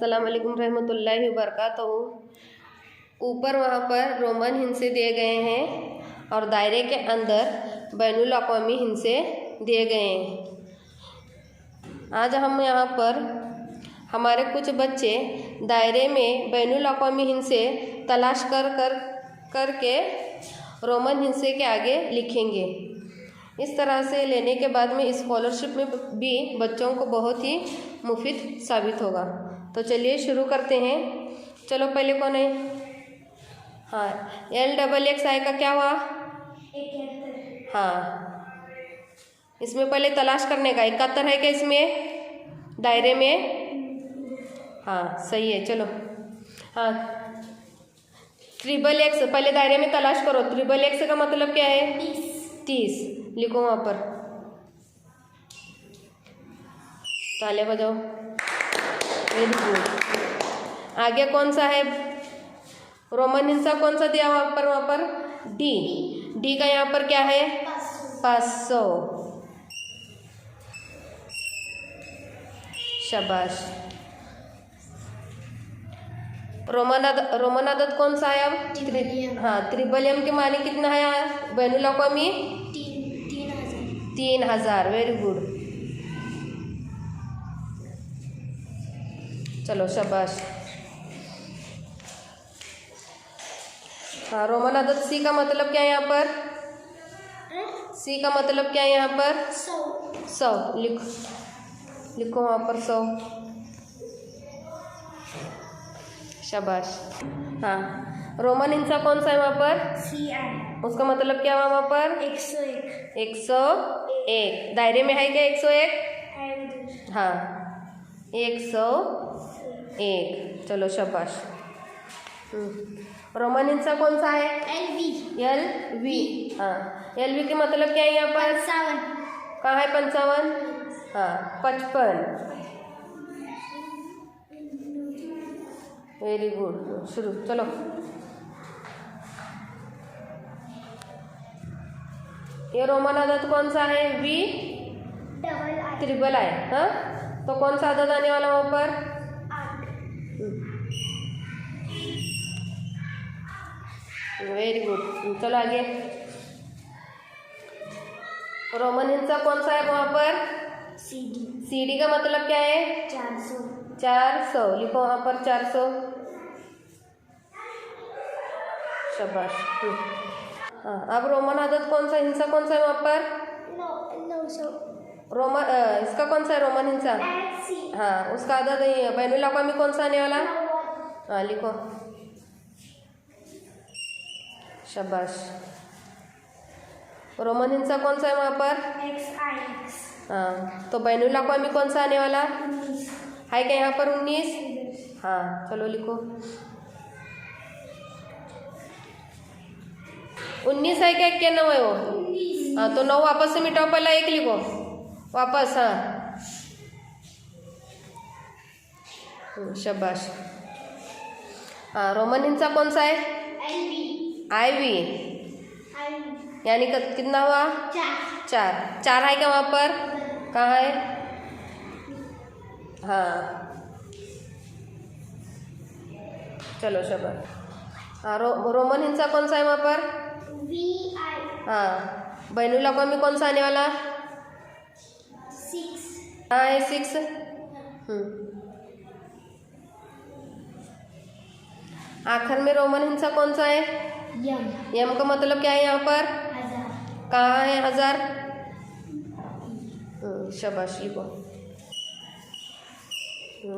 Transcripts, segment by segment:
अस्सलाम वालेकुम रहमतुल्लाहि व बरकातहू। ऊपर वहाँ पर रोमन हिंसे दिए गए हैं और दायरे के अंदर बैनुल अक़वामी हिंसे दिए गए हैं। आज हम यहाँ पर हमारे कुछ बच्चे दायरे में बैनुल अक़वामी हिंसे तलाश करके रोमन हिंसे के आगे लिखेंगे। इस तरह से लेने के बाद में स्कॉलरशिप में भी बच्चों को बहुत ही मुफीद साबित होगा। तो चलिए शुरू करते हैं। चलो पहले कौन है? हाँ, LXXI का क्या हुआ? हाँ, इसमें पहले तलाश करने का 71 है क्या इसमें दायरे में? हाँ सही है। चलो हाँ, XXX पहले दायरे में तलाश करो। XXX का मतलब क्या है? 30 लिखो वहाँ पर। तालियां बजाओ। Very good. आगे कौन सा है? रोमन हिंसा कौन सा दिया वहाँ पर? D का यहाँ पर क्या है? 500। शाबाश। रोमन अदद कौन सा है अब? हाँ, त्रिबलियम के माने कितना है बैनुल अक़वामी? 3000। Very good. चलो शाबाश। हाँ, रोमन अदद C का मतलब क्या है यहाँ पर? C का मतलब क्या है यहाँ पर? 100। लिखो वहाँ पर 100। शाबाश। हाँ, रोमन हिंसा कौन सा है वहाँ पर? CI। उसका मतलब क्या हुआ वहाँ पर? 101। दायरे में है क्या 101? हाँ, 101। चलो शाबाश। रोमन हिंसा कौन सा है? LV। हाँ, LV के मतलब क्या है यहाँ पर? 55। कहाँ है 55? हाँ, 55। Very good. शुरू। चलो ये रोमन अदद कौन सा है? VII। हाँ, तो कौन सा अदद आने वाला वहाँ पर? 8। Very good. चलो आगे। रोमन हिंसा कौन सा है वहाँ पर? CD का मतलब क्या है? 400। लिखो वहाँ पर 400। शाबाश। हाँ, अब रोमन अदद कौन सा हिंसा कौन सा है वहाँ पर? 900। इसका कौन सा है रोमन हिंसा? हाँ, उसका अदद बैनुल अक़वामी कौन सा आने वाला? हाँ लिखो। शाबाश। रोमन हिंसा कौन सा है वहाँ पर? XIX। हाँ, तो बैनुल अक़वामी कौन सा आने वाला? है क्या यहाँ पर 19? हाँ, चलो लिखो 19 है क्या? 91 है वो? हाँ, तो 9 वापस से मिटाओ, पहला 1 लिखो वापस। हाँ शाबाश। हाँ, रोमन हिंसा कौन सा है? IV। यानी कितना हुआ? 4 है क्या वहाँ पर? कहाँ है? हाँ चलो शाबाश। हाँ, रोमन हिंसा कौन सा है वहाँ पर? VI। हाँ, बैनुल अक़वामी कौन सा आने वाला? 6। हाँ है 6। आखिर में रोमन हिंसा कौन सा है? यम का मतलब क्या है यहाँ पर? 1000। कहाँ है 1000? शाबाश लिखो।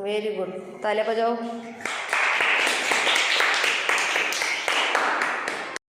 Very good. तालियां बजाओ।